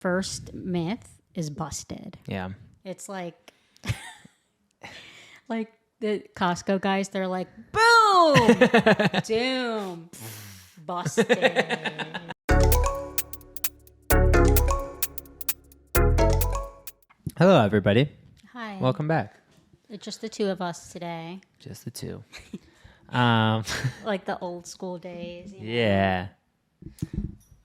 first myth is busted. Yeah. It's like like the Costco guys, they're like, boom, doom, busted. Hello, everybody. Hi. Welcome back. It's just the two of us today. Just the two. Like the old school days. You know? Yeah.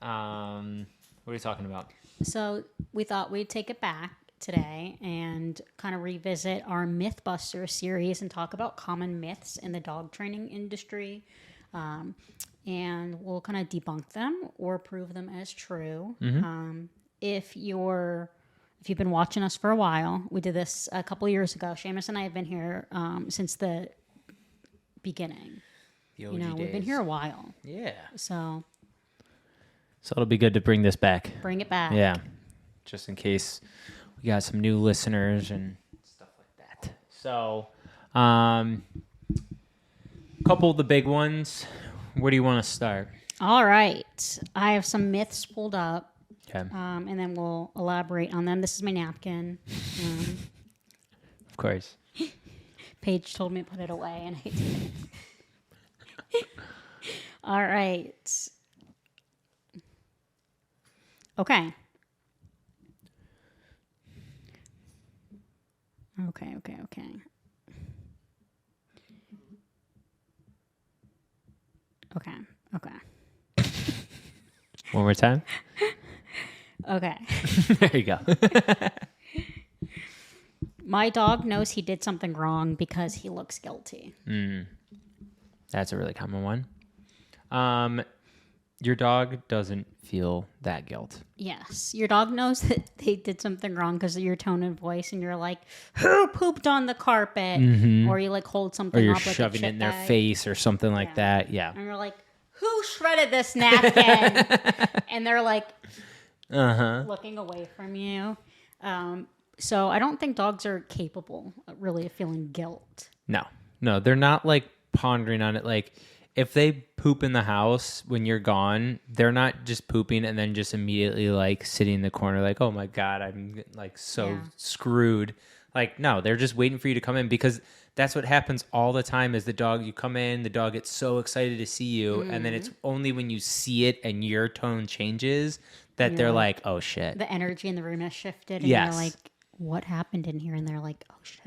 What are you talking about? So we thought we'd take it back today and kind of revisit our Mythbusters series and talk about common myths in the dog training industry. And we'll kind of debunk them or prove them as true. If you've been watching us for a while, we did this a couple of years ago. Seamus and I have been here since the beginning. The OG We've been days. here a while. Yeah. So it'll be good to bring this back. bring it back. Yeah. Just in case we got some new listeners and stuff like that. So, couple of the big ones. Where do you want to start? All right. I have some myths pulled up. Okay. And then we'll elaborate on them. This is my napkin. Of course. Paige told me to put it away, and I did. All right. Okay. Okay. One more time. Okay. There you go. My dog knows he did something wrong because he looks guilty. That's a really common one. Your dog doesn't feel that guilt. Yes. Your dog knows that they did something wrong because of your tone and voice, and you're like, who pooped on the carpet? Or you like hold something Or you're up like shoving a it in their bag. face or something like that. Yeah. And you're like, who shredded this napkin? And they're like looking away from you. So I don't think dogs are capable really of feeling guilt. No, they're not like pondering on it. Like if they poop in the house when you're gone, they're not just pooping and then just immediately like sitting in the corner like, oh my God, I'm like so screwed. Like, no, they're just waiting for you to come in because that's what happens all the time is you come in, the dog gets so excited to see you. And then it's only when you see it and your tone changes that they're like, oh shit. The energy in the room has shifted. And Yes. you're like, what happened in here? And they're like, oh shit.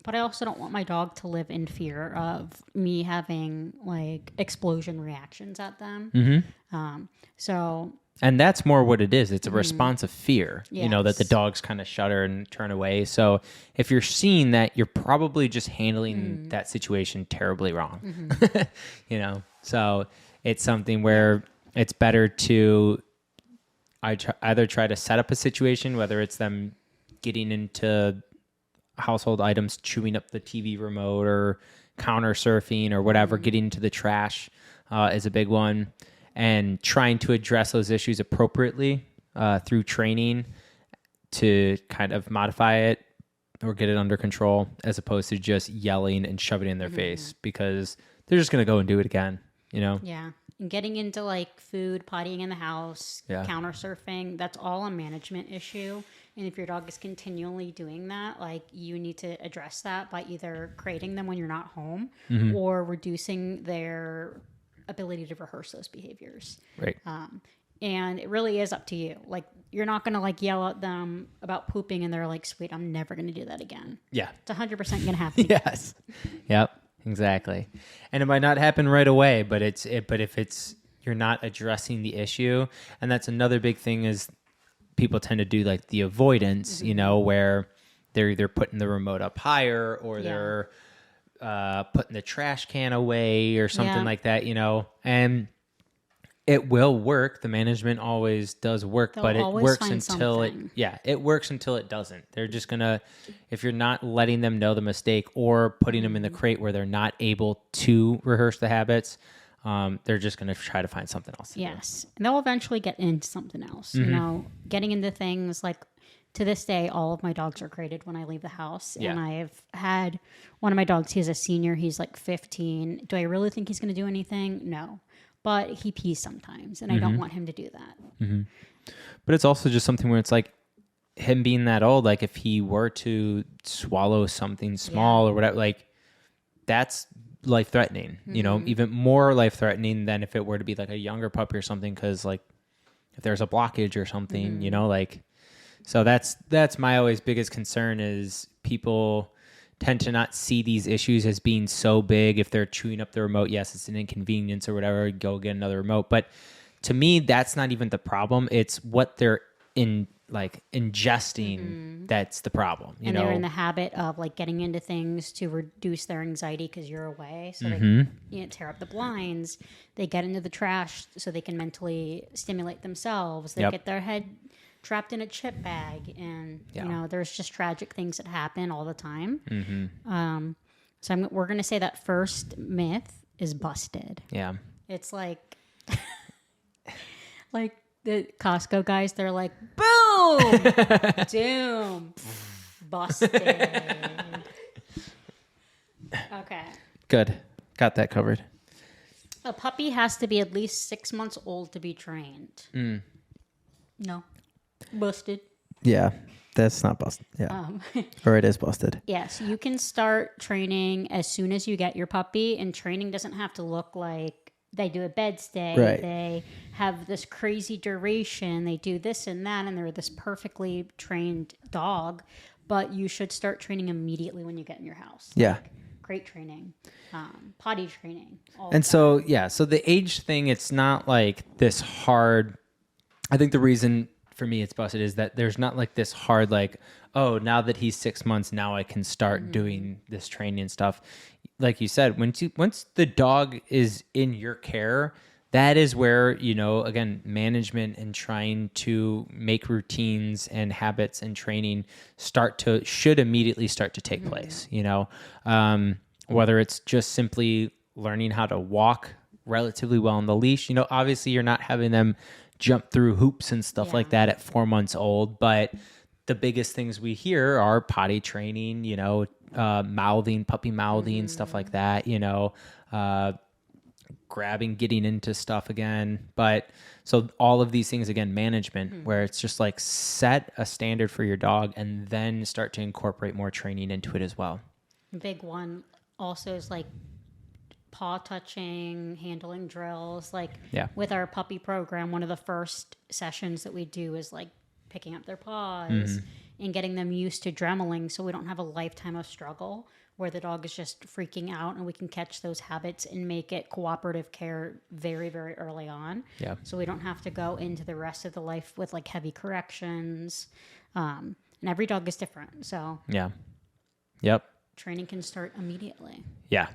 But I also don't want my dog to live in fear of me having like explosion reactions at them. And that's more what it is. It's a response of fear, that the Yes. dogs kind of shudder and turn away. So if you're seeing that, you're probably just handling that situation terribly wrong, So it's something where it's better to either try to set up a situation, whether it's them getting into household items, chewing up the TV remote or counter surfing or whatever, getting into the trash is a big one. And trying to address those issues appropriately through training to kind of modify it or get it under control as opposed to just yelling and shoving it in their face because they're just going to go and do it again, Yeah. And getting into like food, pottying in the house, counter surfing, that's all a management issue. And if your dog is continually doing that, like you need to address that by either creating them when you're not home or reducing their ability to rehearse those behaviors. Right. And it really is up to you. Like you're not going to like yell at them about pooping and they're like, sweet, I'm never going to do that again. Yeah. It's 100% going to happen. Yes. Yep. Exactly. And it might not happen right away, but if you're not addressing the issue, and that's another big thing is people tend to do like the avoidance, where they're either putting the remote up higher or they're putting the trash can away or something like that, and it will work. The management always does work, but it works until it works until it doesn't. They're just gonna, if you're not letting them know the mistake or putting them in the crate where they're not able to rehearse the habits, they're just gonna try to find something else to do. Yes, and they'll eventually get into something else. Getting into things like, to this day, all of my dogs are crated when I leave the house. Yeah. And I've had one of my dogs, he's a senior, he's like 15. Do I really think he's going to do anything? No. but he pees sometimes, and I don't want him to do that. But it's also just something where it's like him being that old, like if he were to swallow something small or whatever, like that's life threatening, you know, even more life threatening than if it were to be like a younger puppy or something. Cause like if there's a blockage or something, you know, like, so that's my always biggest concern is people tend to not see these issues as being so big. If they're chewing up the remote, yes, it's an inconvenience or whatever, go get another remote. But to me, that's not even the problem. It's what they're ingesting that's the problem. You know? They're in the habit of like getting into things to reduce their anxiety because you're away. So they tear up the blinds. They get into the trash so they can mentally stimulate themselves. They get their head trapped in a chip bag, and you know, there's just tragic things that happen all the time. So we're gonna say that first myth is busted. Yeah, it's like like the Costco guys, they're like, boom, doom, busted. Okay, good, got that covered. A puppy has to be at least 6 months old to be trained. No. Busted. Yeah, that's not busted. Yeah. Or it is busted. Yes, you can start training as soon as you get your puppy, and training doesn't have to look like they do a bed stay. Right. They have this crazy duration. They do this and that, and they're this perfectly trained dog. But you should start training immediately when you get in your house. Yeah. Like, crate training, potty training. And so, so the age thing, it's not like this hard. I think the reason for me it's busted is that there's not like this hard, like, oh, now that he's 6 months, now I can start doing this training and stuff. Like you said, once the dog is in your care, that is where, you know, again, management and trying to make routines and habits and training should immediately start to take place, you know, whether it's just simply learning how to walk relatively well on the leash. You know, obviously you're not having them jump through hoops and stuff like that at 4 months old, but the biggest things we hear are potty training, you know, mouthing, puppy mouthing, stuff like that, you know, grabbing, getting into stuff again. But so all of these things, again, management, where it's just like set a standard for your dog and then start to incorporate more training into it as well. A big one also is like paw touching, handling drills. Like with our puppy program, one of the first sessions that we do is like picking up their paws and getting them used to dremeling, so we don't have a lifetime of struggle where the dog is just freaking out, and we can catch those habits and make it cooperative care very, very early on. Yeah. So we don't have to go into the rest of the life with like heavy corrections. And every dog is different. So training can start immediately. Yeah.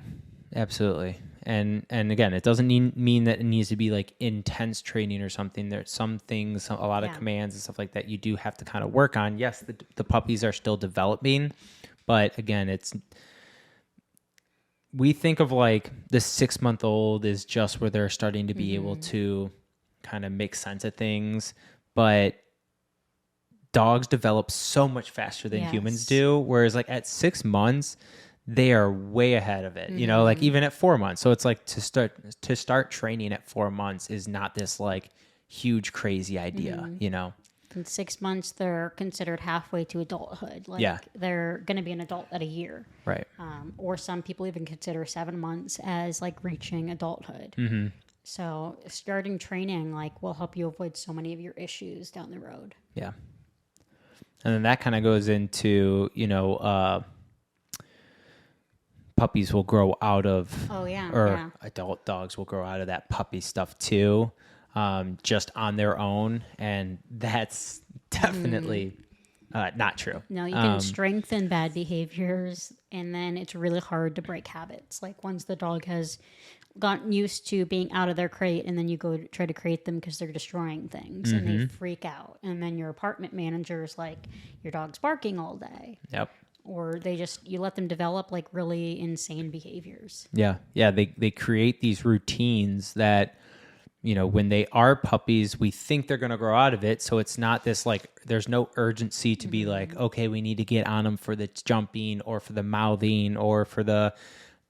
Absolutely. And again, it doesn't mean that it needs to be like intense training or something. There's some things, a lot of commands and stuff like that you do have to kind of work on. Yes, the puppies are still developing, but again, we think of like the 6 month old is just where they're starting to be able to kind of make sense of things, but dogs develop so much faster than humans do. Whereas like at 6 months, they are way ahead of it, you know, like even at 4 months. So it's like to start training at 4 months is not this like huge, crazy idea, you know? In 6 months, they're considered halfway to adulthood. Like they're going to be an adult at a year. Right. Or some people even consider 7 months as like reaching adulthood. So starting training like will help you avoid so many of your issues down the road. Yeah. And then that kind of goes into, you know, puppies will grow out of, adult dogs will grow out of that puppy stuff too, just on their own. And that's definitely not true. No, you can strengthen bad behaviors, and then it's really hard to break habits. Like once the dog has gotten used to being out of their crate, and then you go to try to crate them because they're destroying things and they freak out. And then your apartment manager is like, your dog's barking all day. Yep. Or you let them develop like really insane behaviors. Yeah. Yeah. They create these routines that, you know, when they are puppies, we think they're going to grow out of it. So it's not this like, there's no urgency to be like, okay, we need to get on them for the jumping or for the mouthing or for the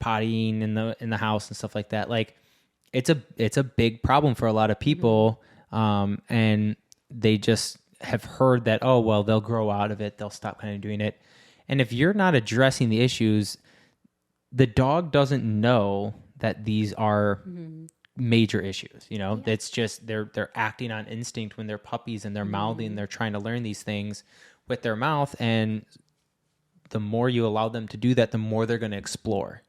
pottying in the house and stuff like that. Like it's a big problem for a lot of people, and they just have heard that, oh well, they'll grow out of it, they'll stop kind of doing it, and if you're not addressing the issues, the dog doesn't know that these are major issues. It's just they're acting on instinct when they're puppies and they're mouthing, they're trying to learn these things with their mouth, and the more you allow them to do that, the more they're going to explore,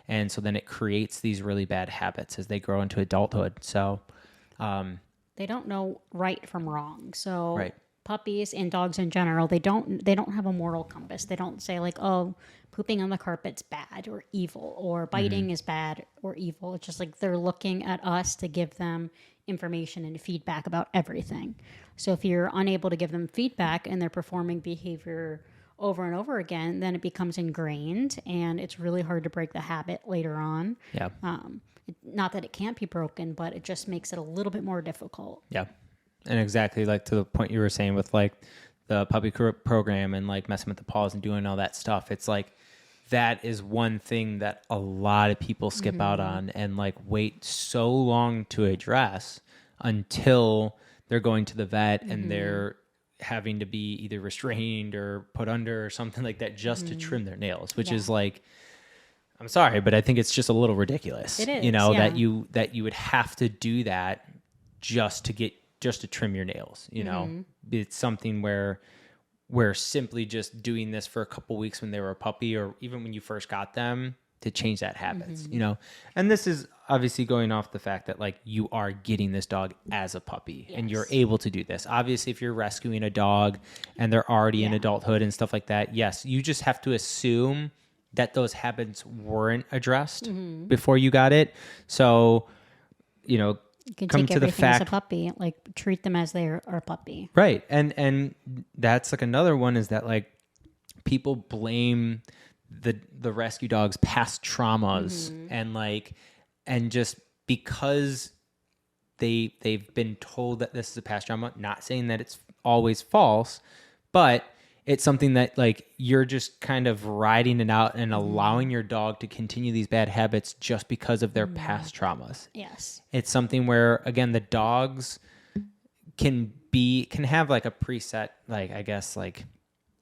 and so then it creates these really bad habits as they grow into adulthood. So they don't know right from wrong. So right. Puppies and dogs in general, they don't have a moral compass. They don't say like, oh, pooping on the carpet's bad or evil, or biting is bad or evil. It's just like they're looking at us to give them information and feedback about everything. So if you're unable to give them feedback and they're performing behavior over and over again, then it becomes ingrained, and it's really hard to break the habit later on. Yeah. Not that it can't be broken, but it just makes it a little bit more difficult. Yeah. And exactly like to the point you were saying with like the puppy program and like messing with the paws and doing all that stuff. It's like that is one thing that a lot of people skip out on and like wait so long to address until they're going to the vet and they're having to be either restrained or put under or something like that just to trim their nails, which is like, I'm sorry, but I think it's just a little ridiculous. It is, that you would have to do that just to trim your nails. It's something where we're simply just doing this for a couple weeks when they were a puppy, or even when you first got them, to change that habits. And this is obviously going off the fact that like you are getting this dog as a puppy and you're able to do this. Obviously, if you're rescuing a dog and they're already in adulthood and stuff like that, yes, you just have to assume that those habits weren't addressed before you got it. So, you can come take to the everything as a fact, puppy, like treat them as they are a puppy. right? And that's like another one is that like people blame the rescue dog's past traumas and just because they've been told that this is a past trauma. Not saying that it's always false, but it's something that like you're just kind of riding it out and allowing your dog to continue these bad habits just because of their past traumas. Yes. It's something where, again, the dogs can have like a preset, like, I guess, like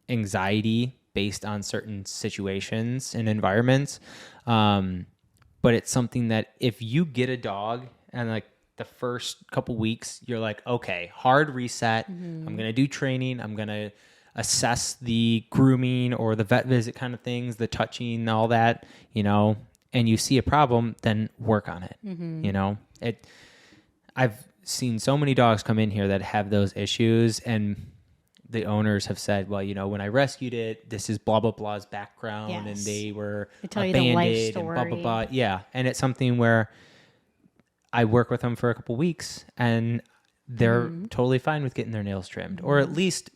anxiety based on certain situations and environments. But it's something that if you get a dog and like the first couple weeks, you're like, okay, hard reset. I'm going to do training. I'm going to assess the grooming or the vet visit kind of things, the touching, all that, and you see a problem, then work on it. I've seen so many dogs come in here that have those issues, and the owners have said, well, when I rescued it, this is blah, blah, blah's background, and they were abandoned and blah, blah, blah. Yeah. And it's something where I work with them for a couple weeks and they're totally fine with getting their nails trimmed, or at least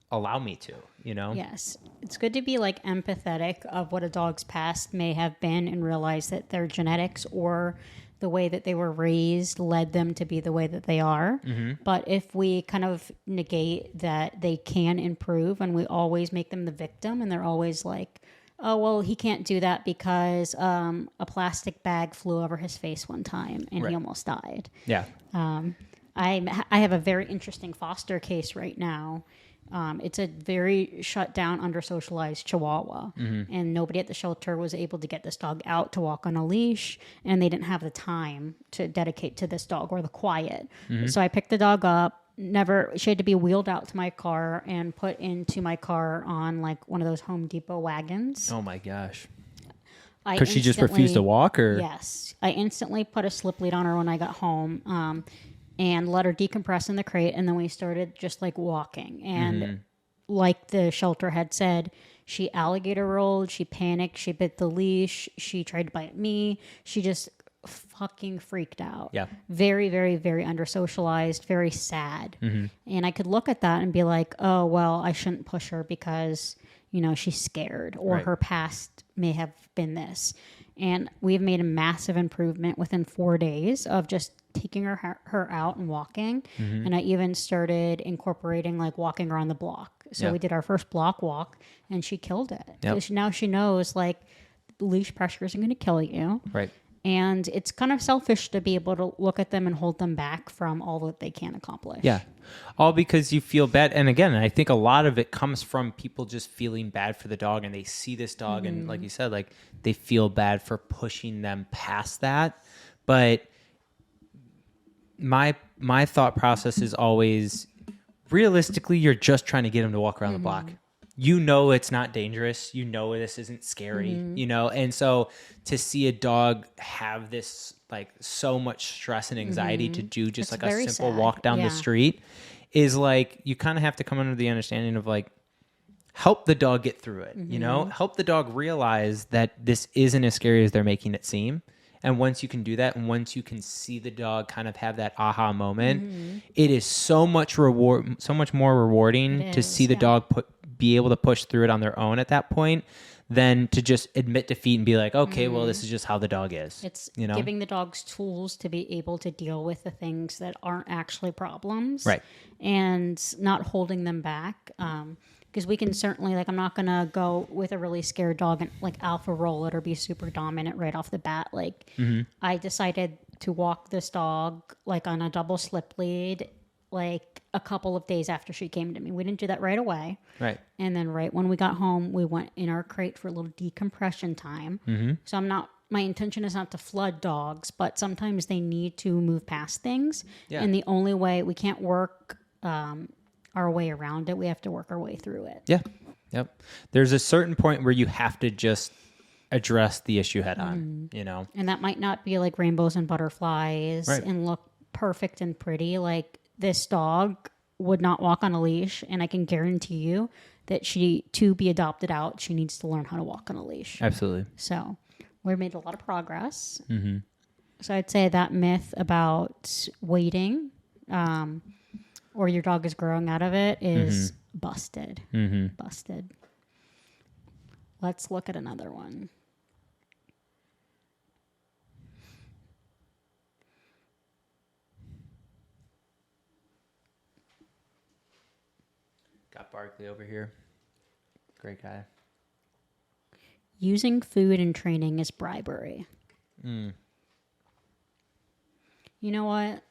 allow me to, Yes. It's good to be like empathetic of what a dog's past may have been and realize that their genetics or the way that they were raised led them to be the way that they are. But if we kind of negate that they can improve and we always make them the victim and they're always like, oh, well, he can't do that because a plastic bag flew over his face one time and he almost died. Yeah. I have a very interesting foster case right now. It's a very shut down, under socialized Chihuahua, and nobody at the shelter was able to get this dog out to walk on a leash, and they didn't have the time to dedicate to this dog or the quiet. So I picked the dog up. She had to be wheeled out to my car and put into my car on like one of those Home Depot wagons. Oh my gosh. Because she just refused to walk, or? Yes. I instantly put a slip lead on her when I got home. And let her decompress in the crate, and then we started just like walking. And like the shelter had said, she alligator rolled, she panicked, she bit the leash, she tried to bite me. She just fucking freaked out. Yeah. Very, very, very under socialized, very sad. And I could look at that and be like, oh, well, I shouldn't push her because, she's scared, or her past may have been this. And we've made a massive improvement within 4 days of just taking her out and walking. And I even started incorporating like walking around the block. So we did our first block walk and she killed it. So now she knows like leash pressure isn't going to kill you. Right. And it's kind of selfish to be able to look at them and hold them back from all that they can accomplish. Yeah. All because you feel bad. And again, I think a lot of it comes from people just feeling bad for the dog, and they see this dog and like you said, like they feel bad for pushing them past that. But my thought process is always, realistically, you're just trying to get them to walk around the block. You know it's not dangerous. You know this isn't scary, you know? And so to see a dog have this, like, so much stress and anxiety to do just It's like a very simple sad. walk down the street is like, you kind of have to come under the understanding of like, help the dog get through it, you know? Help the dog realize that this isn't as scary as they're making it seem. And once you can do that, and once you can see the dog kind of have that aha moment, it is so much more rewarding to see the dog be able to push through it on their own at that point than to just admit defeat and be like, okay, well, this is just how the dog is. It's you know? giving the dogs tools to be able to deal with the things that aren't actually problems. Right. And not holding them back. Because we can certainly, like, I'm not going to go with a really scared dog and, like, alpha roll it or be super dominant right off the bat. Like, I decided to walk this dog, like, on a double slip lead, like, a couple of days after she came to me. We didn't do that right away. Right. And then right when we got home, we went in our crate for a little decompression time. So my intention is not to flood dogs, but sometimes they need to move past things. Yeah. And the only way, we can't work our way around it. We have to work our way through it. Yeah. Yep. There's a certain point where you have to just address the issue head on, you know? And that might not be like rainbows and butterflies Right. and look perfect and pretty. Like, this dog would not walk on a leash, and I can guarantee you that to be adopted out, she needs to learn how to walk on a leash. Absolutely. So we made a lot of progress. So I'd say that myth about waiting, or your dog is growing out of it, is busted. Busted. Let's look at another one. Got Barkley over here. Great guy. Using food in training is bribery. You know what?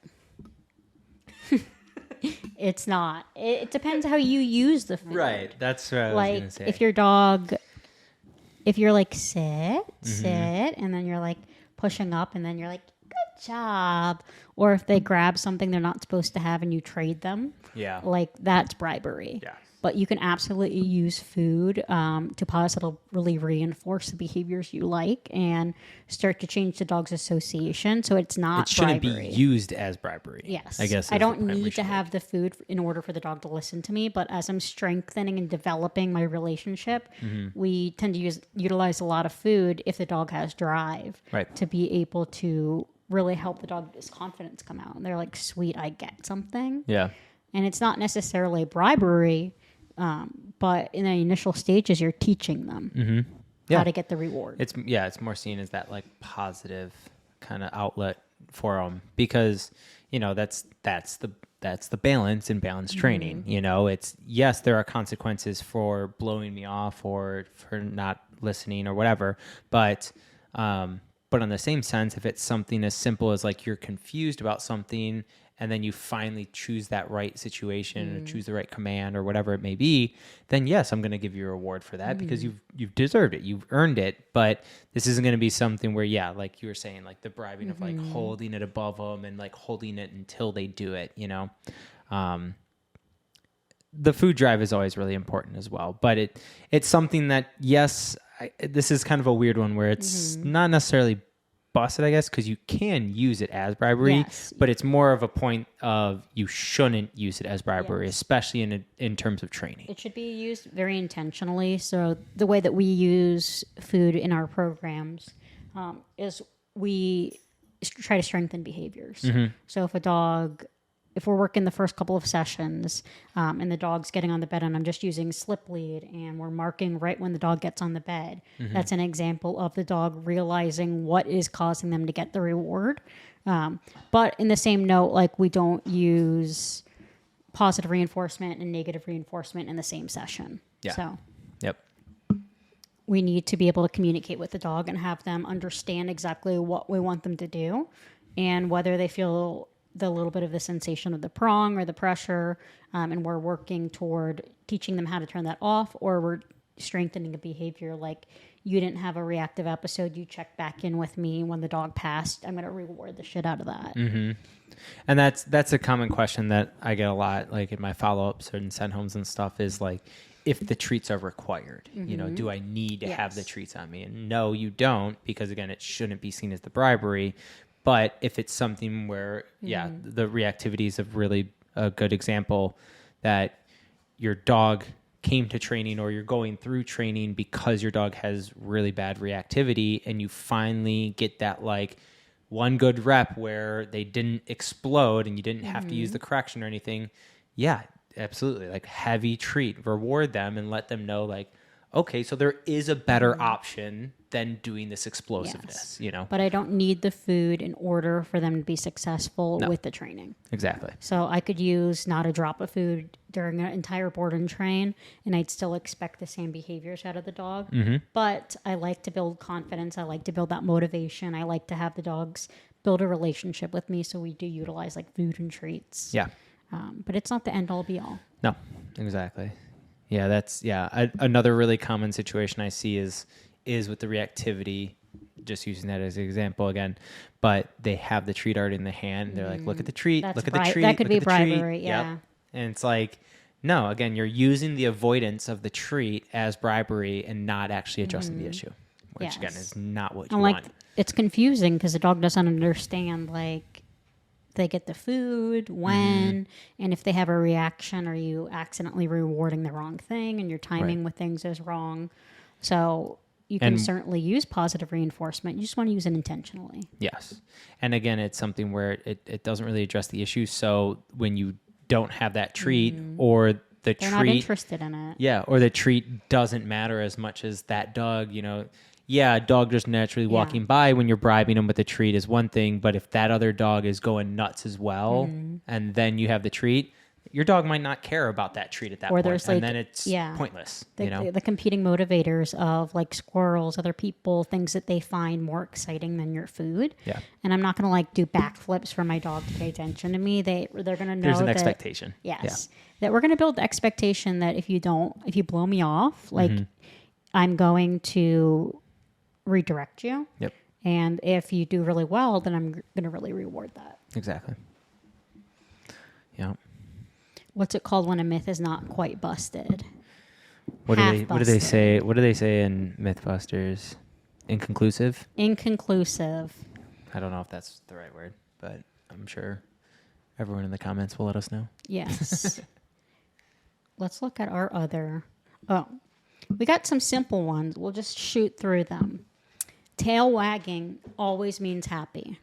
It's not. It depends how you use the food. Right. That's what I was Like, going to say. if your dog, if you're like, sit, and then you're like pushing up, and then you're like, good job. Or if they grab something they're not supposed to have and you trade them, Yeah. like, that's bribery. Yeah. But you can absolutely use food to positively reinforce the behaviors you like and start to change the dog's association. So it's not It shouldn't bribery. be used as bribery. Yes. I guess I is don't the point we need to should have the food in order for the dog to listen to me, but as I'm strengthening and developing my relationship, we tend to utilize a lot of food if the dog has drive Right. to be able to really help the dog's confidence come out. And they're like, sweet, I get something. Yeah. And it's not necessarily bribery, but in the initial stages, you're teaching them Yeah. how to get the reward. It's more seen as that like positive kind of outlet for them because, you know, that's the balance in balanced training. You know, it's, yes, there are consequences for blowing me off or for not listening or whatever, but on the same sense, if it's something as simple as like you're confused about something and then you finally choose that right situation or choose the right command or whatever it may be, then yes, I'm going to give you a reward for that because you've deserved it. You've earned it. But this isn't going to be something where, yeah, like you were saying, like the bribing of like holding it above them and like holding it until they do it, you know? The food drive is always really important as well. But it's something that, yes, this is kind of a weird one where it's not necessarily busted, I guess, because you can use it as bribery, Yes. but it's more of a point of you shouldn't use it as bribery, Yes. especially in terms of training. It should be used very intentionally. So the way that we use food in our programs is we try to strengthen behaviors. So if we're working the first couple of sessions and the dog's getting on the bed and I'm just using slip lead and we're marking right when the dog gets on the bed, that's an example of the dog realizing what is causing them to get the reward. But in the same note, like, we don't use positive reinforcement and negative reinforcement in the same session. Yeah. So Yep. we need to be able to communicate with the dog and have them understand exactly what we want them to do and whether they feel the little bit of the sensation of the prong or the pressure, and we're working toward teaching them how to turn that off, or we're strengthening a behavior like you didn't have a reactive episode, you check back in with me when the dog passed, I'm going to reward the shit out of that. Mm-hmm. And that's a common question that I get a lot, like in my follow-ups and send homes and stuff, is like, if the treats are required, you know, do I need to have the treats on me? And no, you don't, because again, it shouldn't be seen as the bribery. But if it's something where, the reactivity is a really a good example, that your dog came to training or you're going through training because your dog has really bad reactivity, and you finally get that like one good rep where they didn't explode and you didn't have to use the correction or anything. Yeah, absolutely. Like, heavy treat, reward them and let them know like, okay, so there is a better option than doing this explosiveness, you know? But I don't need the food in order for them to be successful with the training. Exactly. So I could use not a drop of food during an entire board and train, and I'd still expect the same behaviors out of the dog. But I like to build confidence. I like to build that motivation. I like to have the dogs build a relationship with me. So we do utilize like food and treats. Yeah. But it's not the end all be all. No, exactly. Yeah, that's another really common situation I see is with the reactivity, just using that as an example again, but they have the treat already in the hand. They're like, look at the treat, look at the treat. That could be look at the treat. bribery, yeah. Yep. And it's like, no, again, you're using the avoidance of the treat as bribery and not actually addressing the issue, which again is not what you want. It's confusing because the dog doesn't understand, like, they get the food, when, and if they have a reaction, are you accidentally rewarding the wrong thing and your timing with things is wrong. So you can certainly use positive reinforcement. You just want to use it intentionally. Yes. And again, it's something where it doesn't really address the issue. So when you don't have that treat or they're not interested in it. Yeah, or the treat doesn't matter as much as that dog, you know. Yeah, a dog just naturally walking by when you're bribing them with the treat is one thing, but if that other dog is going nuts as well, and then you have the treat, your dog might not care about that treat at that point, there's and then it's pointless. The competing motivators of like squirrels, other people, things that they find more exciting than your food. Yeah. And I'm not going to like do backflips for my dog to pay attention to me. They're going to know there's an expectation. Yes. That we're going to build the expectation that if you blow me off, like I'm going to redirect you. Yep. And if you do really well, then I'm going to really reward that. Exactly. Yeah. What's it called when a myth is not quite busted? What do they say? What do they say in Mythbusters? Inconclusive? Inconclusive. I don't know if that's the right word, but I'm sure everyone in the comments will let us know. Yes. Let's look at our other. Oh, we got some simple ones. We'll just shoot through them. Tail wagging always means happy.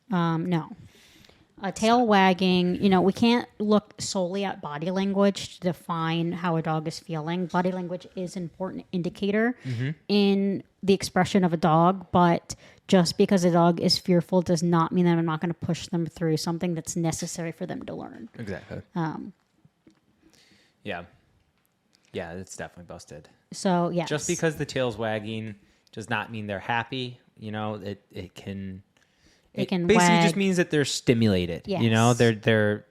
No. A tail wagging, we can't look solely at body language to define how a dog is feeling. Body language is an important indicator in the expression of a dog, but just because a dog is fearful does not mean that I'm not going to push them through something that's necessary for them to learn. Exactly. Yeah. Yeah, it's definitely busted. So, yes. Just because the tail's wagging does not mean they're happy. It can basically wag. just means that they're stimulated. Yes. They're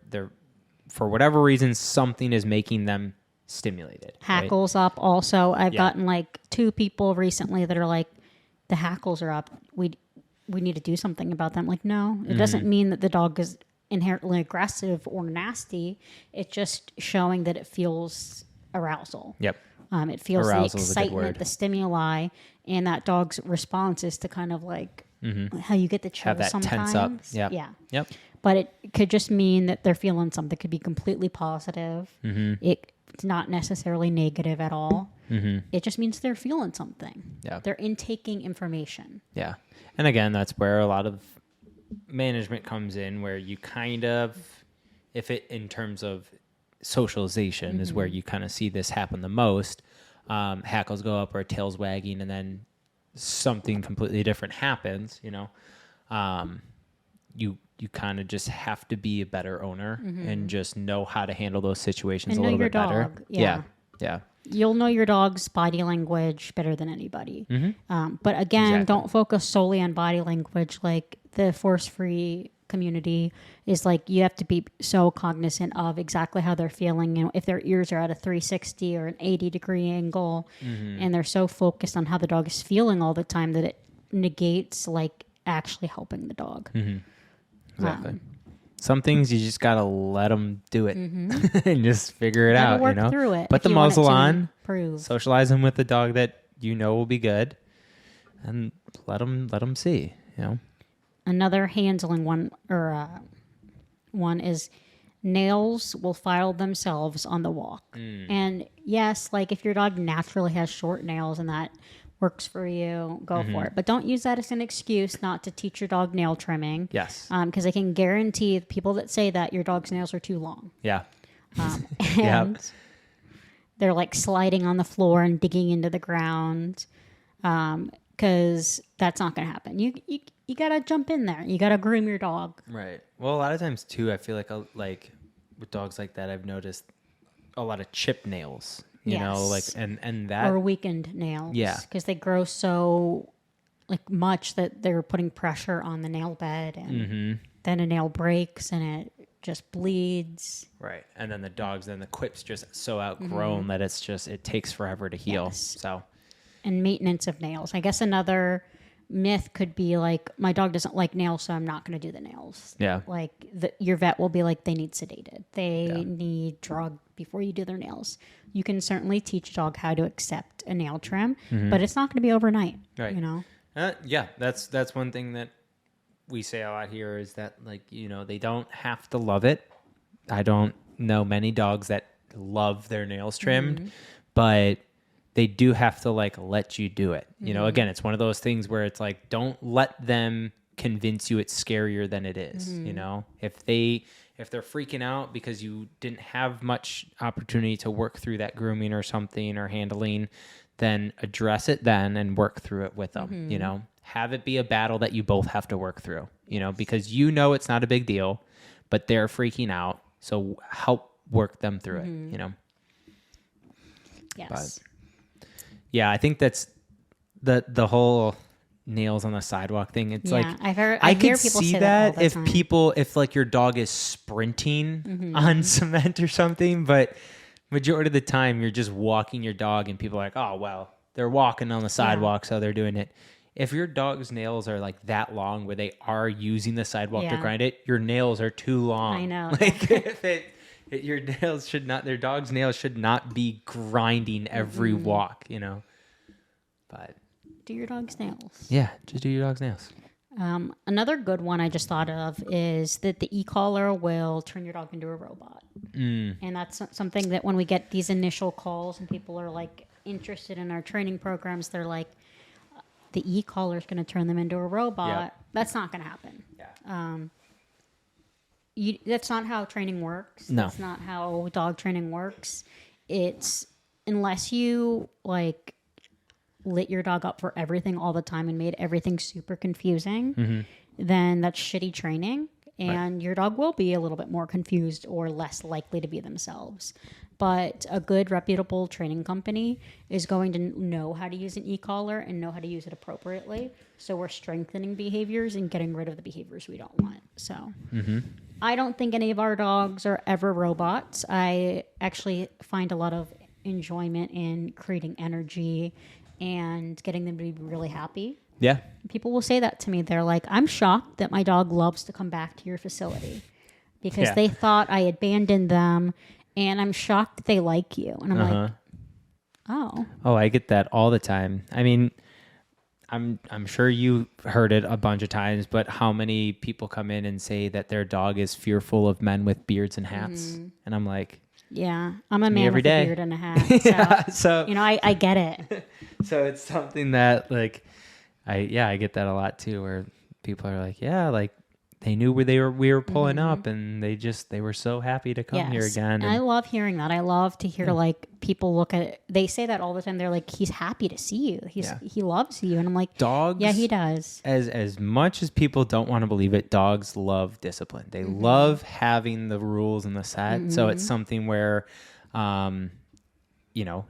for whatever reason something is making them stimulated. Hackles up also. I've gotten like 2 people recently that are like, the hackles are up. We need to do something about them. Like, no, it doesn't mean that the dog is inherently aggressive or nasty. It's just showing that it feels arousal. Yep. It feels Arousal the excitement, the stimuli, and that dog's response is to kind of like how you get the chills have that sometimes. tense up. Yeah. Yep. But it could just mean that they're feeling something. It could be completely positive. It's not necessarily negative at all. It just means they're feeling something. Yeah. They're intaking information. Yeah. And again, that's where a lot of management comes in, where you kind of, in terms of socialization is where you kind of see this happen the most. Hackles go up or tails wagging, and then something completely different happens. You kind of just have to be a better owner and just know how to handle those situations and a little know your bit better. dog. Yeah. you'll know your dog's body language better than anybody. But again, Exactly. don't focus solely on body language. Like the force-free community is like, you have to be so cognizant of exactly how they're feeling. You know, if their ears are at a 360 or an 80-degree angle, and they're so focused on how the dog is feeling all the time that it negates like actually helping the dog. Exactly. Some things you just gotta let them do it and just figure it Gotta out. work You know, through it put if the you want it muzzle to on, improve. socialize them with the dog that you know will be good, and let them see. You know, Another handling one is nails will file themselves on the walk. And yes, like if your dog naturally has short nails and that works for you, go for it. But don't use that as an excuse not to teach your dog nail trimming. yes, Because I can guarantee the people that say that your dog's nails are too long. yeah, And they're like sliding on the floor and digging into the ground. Because that's not going to happen. You got to jump in there. You got to groom your dog. right. Well, a lot of times too, I feel like with dogs like that, I've noticed a lot of chip nails. You know, like Yes. and that Or weakened nails. Yeah. Because they grow so like much that they're putting pressure on the nail bed. And then a nail breaks and it just bleeds. right, and then the quip's just so outgrown that it takes forever to heal. Yes. So And maintenance of nails. I guess another myth could be like, my dog doesn't like nails, so I'm not going to do the nails. yeah, Like your vet will be like, they need sedated. They need drug before you do their nails. You can certainly teach a dog how to accept a nail trim, but it's not going to be overnight. Right. You know? Yeah, that's one thing that we say a lot here is that, like, you know, they don't have to love it. I don't know many dogs that love their nails trimmed, but they do have to like let you do it. You know, again, it's one of those things where it's like, don't let them convince you it's scarier than it is. You know, if they're freaking out because you didn't have much opportunity to work through that grooming or something or handling, then address it then and work through it with them. You know, have it be a battle that you both have to work through, you know, because you know it's not a big deal, but they're freaking out. So help work them through it, you know? Yes. Yeah, I think that's the whole nails on the sidewalk thing. It's like, I hear could people see say that all the if time. if like your dog is sprinting on cement or something, but majority of the time you're just walking your dog and people are like, oh, well, they're walking on the sidewalk, so they're doing it. If your dog's nails are like that long where they are using the sidewalk to grind it, your nails are too long. I know. Like your nails should not, their dog's nails should not be grinding every walk, you know? But Do your dog's nails. yeah, just do your dog's nails. Another good one I just thought of is that the e-collar will turn your dog into a robot. And that's something that when we get these initial calls and people are like interested in our training programs, they're like, the e-collar is going to turn them into a robot. Yeah. That's not going to happen. Yeah. That's not how training works. No. That's not how dog training works. It's unless you like lit your dog up for everything all the time and made everything super confusing, then that's shitty training. And your dog will be a little bit more confused or less likely to be themselves. But a good reputable training company is going to know how to use an e-collar and know how to use it appropriately. So we're strengthening behaviors and getting rid of the behaviors we don't want. So I don't think any of our dogs are ever robots. I actually find a lot of enjoyment in creating energy and getting them to be really happy. Yeah. People will say that to me. They're like, I'm shocked that my dog loves to come back to your facility because they thought I abandoned them, and I'm shocked that they like you. And I'm like, oh. Oh, I get that all the time. I mean, I'm sure you heard it a bunch of times, but how many people come in and say that their dog is fearful of men with beards and hats? And I'm like, yeah, I'm a man every with day. a beard and a hat. So, so you know, I get it. so it's something that like I get that a lot too, where people are like, yeah, like they knew where we were pulling up, and they were so happy to come here again. And I love hearing that. I love to hear like people look at it. They say that all the time. They're like, he's happy to see you. He loves you. And I'm like, dogs, yeah, he does. As much as people don't want to believe it, dogs love discipline. They love having the rules and the set. So it's something where, you know,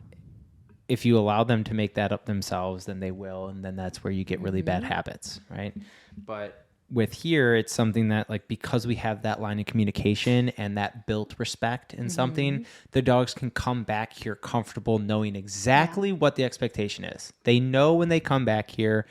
if you allow them to make that up themselves, then they will. And then that's where you get really bad habits, right? But with here, it's something that, like, because we have that line of communication and that built respect in something, the dogs can come back here comfortable knowing exactly what the expectation is. They know when they come back here,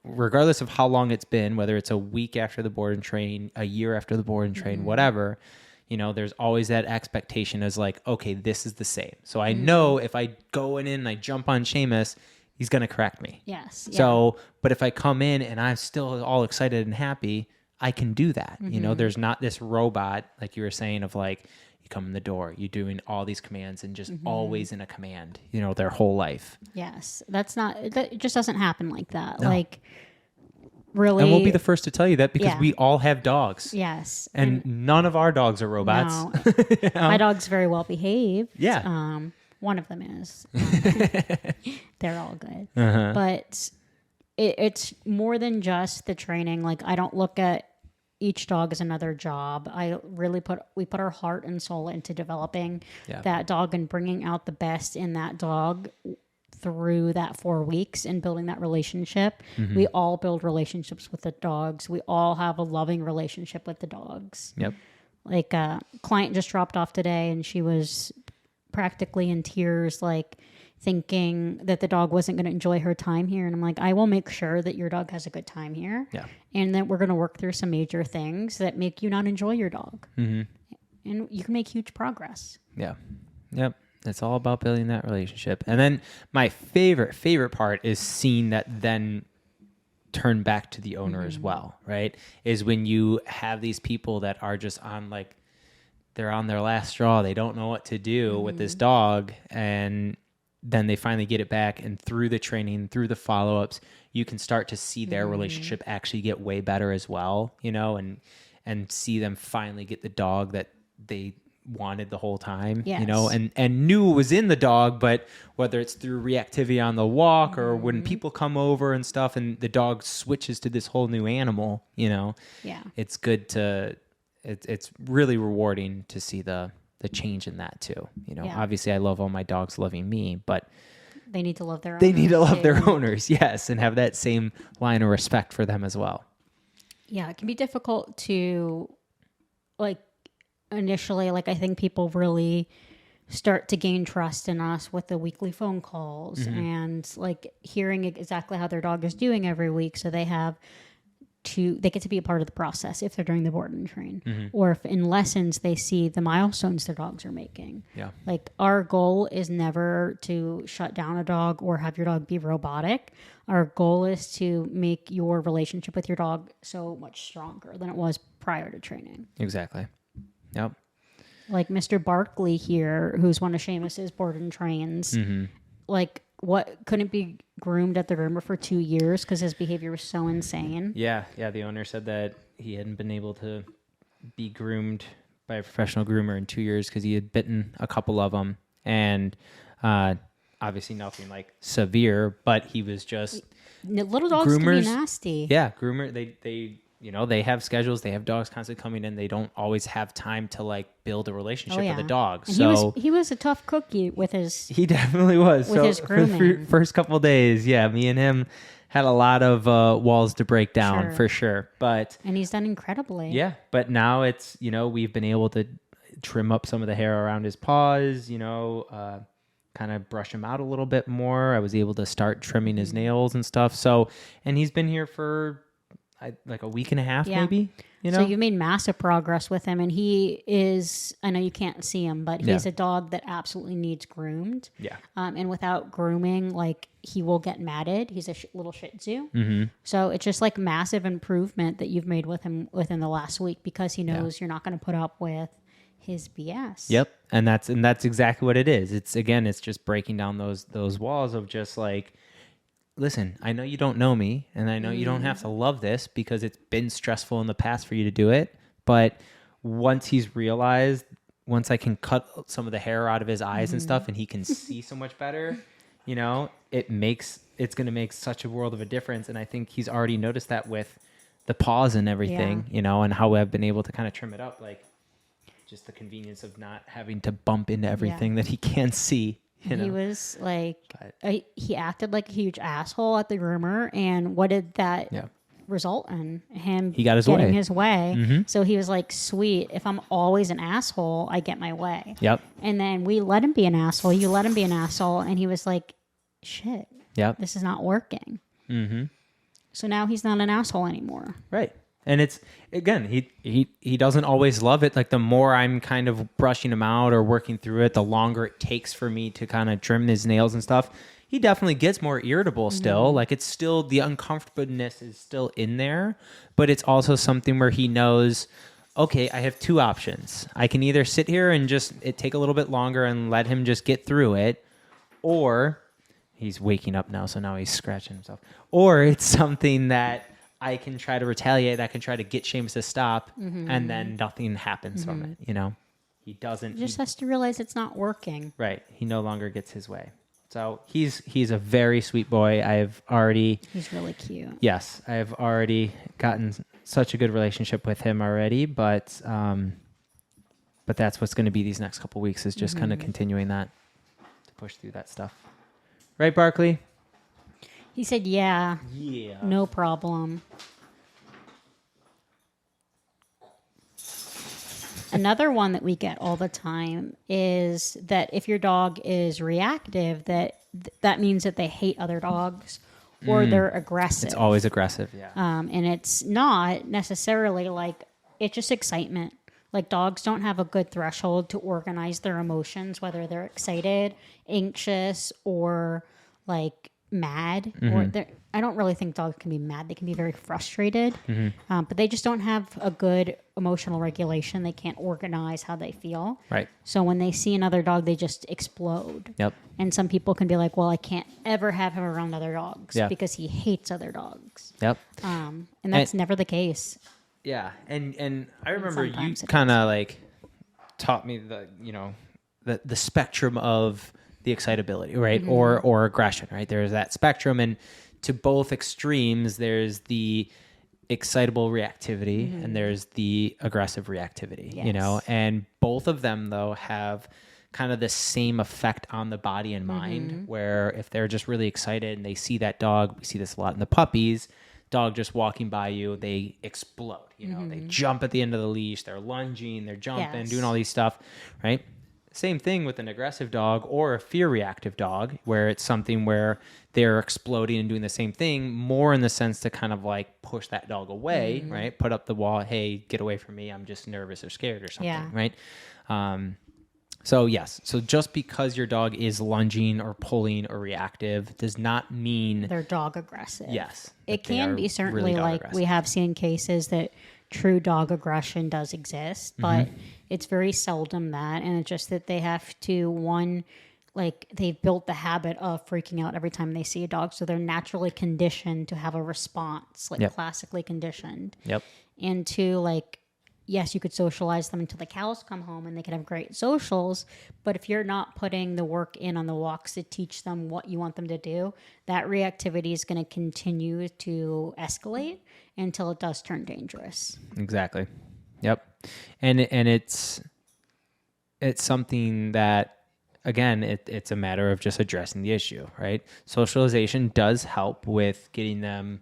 regardless of how long it's been, whether it's a week after the board and train, a year after the board and train, whatever, you know, there's always that expectation as like, okay, this is the same. So I know if I go in and I jump on Seamus, he's going to correct me. Yes. Yeah. So, but if I come in and I'm still all excited and happy, I can do that. You know, there's not this robot, like you were saying, of like, you come in the door, you're doing all these commands and just always in a command, you know, their whole life. Yes. It just doesn't happen like that. No. Like, really. And we'll be the first to tell you that because we all have dogs. Yes. And none of our dogs are robots. No. You know? My dog's very well behaved. Yeah. One of them is. They're all good. But it's more than just the training. Like, I don't look at each dog as another job. We put our heart and soul into developing that dog and bringing out the best in that dog through that 4 weeks and building that relationship. We all build relationships with the dogs. We all have a loving relationship with the dogs. Yep. Like, a client just dropped off today and she was practically in tears, like thinking that the dog wasn't going to enjoy her time here. And I'm like, I will make sure that your dog has a good time here. Yeah. And that we're going to work through some major things that make you not enjoy your dog. And you can make huge progress. Yeah. Yep. It's all about building that relationship. And then my favorite part is seeing that then turn back to the owner as well, right? Is when you have these people that are just on, like, they're on their last straw. They don't know what to do with this dog. And then they finally get it back. And through the training, through the follow-ups, you can start to see their relationship actually get way better as well, you know, and see them finally get the dog that they wanted the whole time, you know, and knew it was in the dog, but whether it's through reactivity on the walk or when people come over and stuff and the dog switches to this whole new animal, you know, it's good to... It's really rewarding to see the change in that too. You know, obviously I love all my dogs loving me, but they need to love their owners. They need to love their owners, yes, and have that same line of respect for them as well. Yeah, it can be difficult to, like, initially, like, I think people really start to gain trust in us with the weekly phone calls and, like, hearing exactly how their dog is doing every week. So they get to be a part of the process if they're doing the board and train, or if in lessons they see the milestones their dogs are making. Yeah. Like, our goal is never to shut down a dog or have your dog be robotic. Our goal is to make your relationship with your dog so much stronger than it was prior to training. Exactly. Yep. Like Mr. Barkley here, who's one of Seamus's board and trains, like, what, couldn't be groomed at the groomer for 2 years because his behavior was so insane. Yeah. The owner said that he hadn't been able to be groomed by a professional groomer in 2 years because he had bitten a couple of them, and obviously nothing like severe, but he was just little dogs can be nasty. Yeah, groomer. They you know, they have schedules. They have dogs constantly coming in. They don't always have time to, like, build a relationship with the dog. And so he was a tough cookie with his. He definitely was. With his grooming. For the first couple of days, me and him had a lot of walls to break down for sure. And he's done incredibly. Yeah, but now it's, you know, we've been able to trim up some of the hair around his paws. You know, kind of brush him out a little bit more. I was able to start trimming his nails and stuff. So, and he's been here for like a week and a half, maybe, you know? So you've made massive progress with him, and he is, I know you can't see him, but he's a dog that absolutely needs groomed. Yeah. And without grooming, like, he will get matted. He's a little Shih Tzu. So it's just, like, massive improvement that you've made with him within the last week because he knows you're not going to put up with his BS. Yep. And that's exactly what it is. It's just breaking down those walls of just, like, listen, I know you don't know me, and I know you don't have to love this because it's been stressful in the past for you to do it. But once I can cut some of the hair out of his eyes and stuff, and he can see so much better, you know, it's going to make such a world of a difference. And I think he's already noticed that with the paws and everything, you know, and how I've been able to kind of trim it up, like just the convenience of not having to bump into everything that he can't see. He was like, But- he acted like a huge asshole at the groomer. And what did that Yeah. result in? Him He got his getting way. his way. Mhm. So he was like, sweet, if I'm always an asshole, I get my way. Yep. And then we let him be an asshole. You let him be an asshole. And he was like, shit, Yep. this is not working. Mm-hmm. So now he's not an asshole anymore. Right. And it's, again, he doesn't always love it. Like the more I'm kind of brushing him out or working through it, the longer it takes for me to kind of trim his nails and stuff. He definitely gets more irritable still. Like it's still, the uncomfortableness is still in there, but it's also something where he knows, okay, I have two options. I can either sit here and just it take a little bit longer and let him just get through it, or he's waking up now, so now he's scratching himself. Or it's something that I can try to retaliate. I can try to get Seamus to stop, and then nothing happens from it. You know, he doesn't. He just has to realize it's not working. Right. He no longer gets his way. So he's a very sweet boy. I've already He's really cute. yes, I have already gotten such a good relationship with him already. But that's what's going to be these next couple weeks is just kind of continuing that to push through that stuff. Right, Barkley? He said, yeah, Yeah. no problem. Another one that we get all the time is that if your dog is reactive, that means that they hate other dogs or they're aggressive. It's always aggressive. Yeah. And it's not necessarily like, it's just excitement. Like dogs don't have a good threshold to organize their emotions, whether they're excited, anxious, or like mad. Or I don't really think dogs can be mad. They can be very frustrated, but they just don't have a good emotional regulation. They can't organize how they feel. Right. So when they see another dog, they just explode. Yep. And some people can be like, well, I can't ever have him around other dogs Yeah. because he hates other dogs. Yep. And that's never the case. Yeah, and I remember you sometimes it kind of like taught me the spectrum of the excitability, right, or aggression, right? There's that spectrum, and to both extremes, there's the excitable reactivity and there's the aggressive reactivity, you know, Yes. and both of them though have kind of the same effect on the body and mind. Where if they're just really excited and they see that dog, we see this a lot in the puppies. Dog just walking by you, they explode. You know, they jump at the end of the leash, they're lunging, they're jumping, Yes. doing all these stuff, right? Same thing with an aggressive dog or a fear reactive dog, where it's something where they're exploding and doing the same thing, more in the sense to kind of like push that dog away, right? Put up the wall, hey, get away from me, I'm just nervous or scared or something, Yeah. right? So yes, so just because your dog is lunging or pulling or reactive does not mean They're dog aggressive. yes. It that they can are be certainly really dog like aggressive. we have seen cases that true dog aggression does exist, but it's very seldom that. And it's just that they have to, like they've built the habit of freaking out every time they see a dog. So they're naturally conditioned to have a response, like Yep. classically conditioned. Yep. And two, like, yes, you could socialize them until the cows come home and they could have great socials. But if you're not putting the work in on the walks to teach them what you want them to do, that reactivity is going to continue to escalate until it does turn dangerous. Exactly. Yep. And it's something that, again, it's a matter of just addressing the issue, right? Socialization does help with getting them,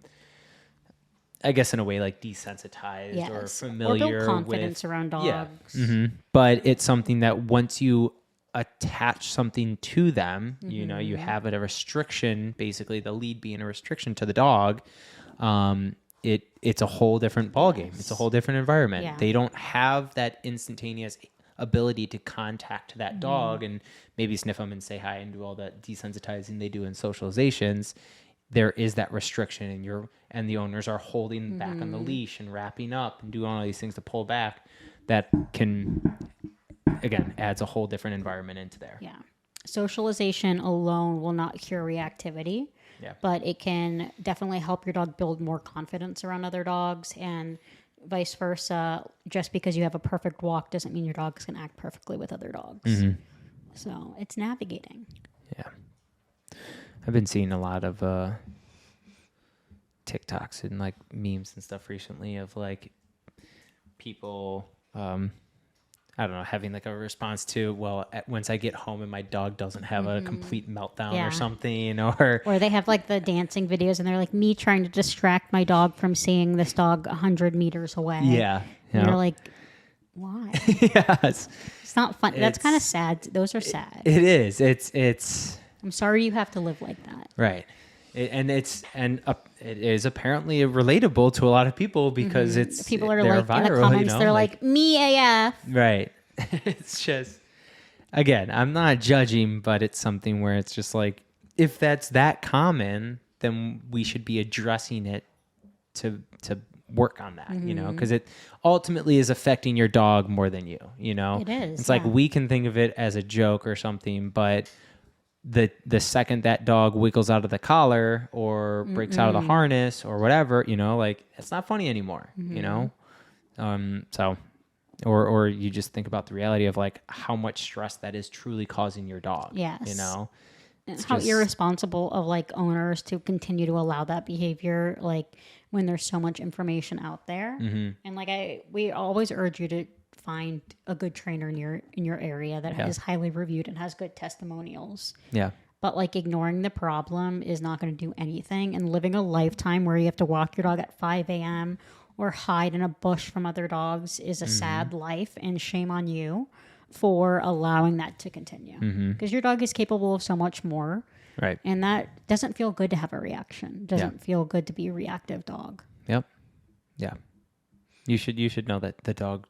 I guess, in a way, like desensitized or Yes. familiar or build confidence with around dogs. Yeah. But it's something that once you attach something to them, you know, you have a restriction, basically the lead being a restriction to the dog. It's a whole different ballgame. It's a whole different environment. Yeah. They don't have that instantaneous ability to contact that dog and maybe sniff them and say hi and do all that desensitizing they do in socializations. There is that restriction, and the owners are holding back on the leash and wrapping up and doing all these things to pull back. That can, again, adds a whole different environment into there. Yeah. Socialization alone will not cure reactivity. Yeah. But it can definitely help your dog build more confidence around other dogs, and vice versa. Just because you have a perfect walk doesn't mean your dog is going to act perfectly with other dogs. So it's navigating. Yeah. I've been seeing a lot of TikToks and like memes and stuff recently of like people, I don't know, having like a response to, once I get home and my dog doesn't have a complete meltdown or something, or they have like the dancing videos and they're like me trying to distract my dog from seeing this dog 100 meters away. Yeah. And you're like, why? Yes. It's not fun. That's kind of sad. Those are sad. It is. It's. I'm sorry you have to live like that. Right. It is apparently relatable to a lot of people because People are they're like viral, in the comments, you know, they're like me AF. Right. It's just, again, I'm not judging, but it's something where it's just like, if that's that common, then we should be addressing it to work on that, you know, because it ultimately is affecting your dog more than you, you know. It is. It's like we can think of it as a joke or something, but the second that dog wiggles out of the collar or breaks out of the harness or whatever, you know, like it's not funny anymore, you know? So, or you just think about the reality of like how much stress that is truly causing your dog, Yes. you know? It's how irresponsible of like owners to continue to allow that behavior, like when there's so much information out there. And like we always urge you to find a good trainer in your area that is highly reviewed and has good testimonials. Yeah. But like ignoring the problem is not going to do anything. And living a lifetime where you have to walk your dog at 5 a.m. or hide in a bush from other dogs is a sad life, and shame on you for allowing that to continue. Because your dog is capable of so much more. Right. And that doesn't feel good to have a reaction. Doesn't feel good to be a reactive dog. Yep. Yeah. You should know that the dog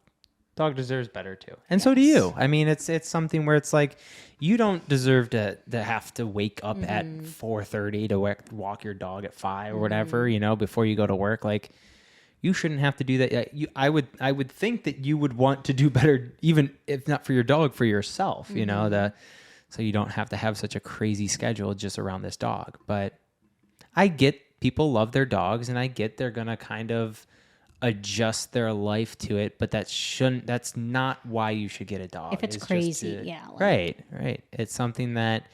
deserves better too. And so do you. I mean, it's something where it's like, you don't deserve to have to wake up at 4:30 to walk your dog at 5 or whatever, you know, before you go to work. Like, you shouldn't have to do that. I would think that you would want to do better, even if not for your dog, for yourself, you know, so you don't have to have such a crazy schedule just around this dog. But I get people love their dogs, and I get they're going to kind of adjust their life to it, but that's not why you should get a dog. If it's crazy, Right. It's something that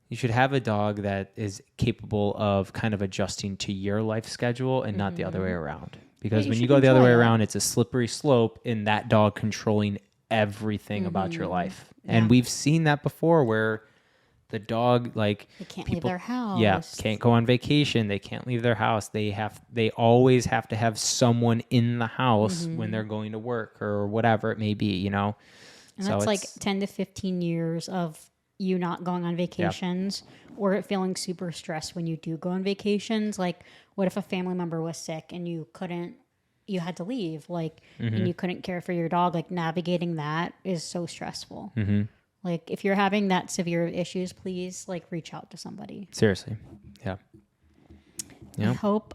you should have a dog that is capable of kind of adjusting to your life schedule and not the other way around. Because when you go the other way around, it's a slippery slope in that dog controlling everything about your life. Yeah. And we've seen that before where the dog, like, they can't leave their house. Yeah, can't go on vacation. They can't leave their house. They always have to have someone in the house when they're going to work or whatever it may be, you know. And that's like 10 to 15 years of you not going on vacations or it feeling super stressed when you do go on vacations. Like, what if a family member was sick and you had to leave, like, and you couldn't care for your dog? Like, navigating that is so stressful. Like, if you're having that severe issues, please, like, reach out to somebody. Seriously. Yeah. I hope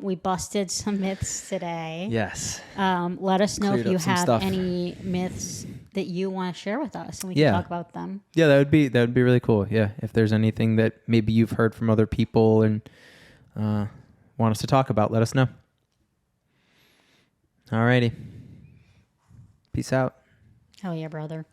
we busted some myths today. Yes. Let us know Cleared if you up some have stuff. any myths that you want to share with us, and we can talk about them. Yeah, that would be really cool. Yeah, if there's anything that maybe you've heard from other people and want us to talk about, let us know. Alrighty. Peace out. Hell yeah, brother.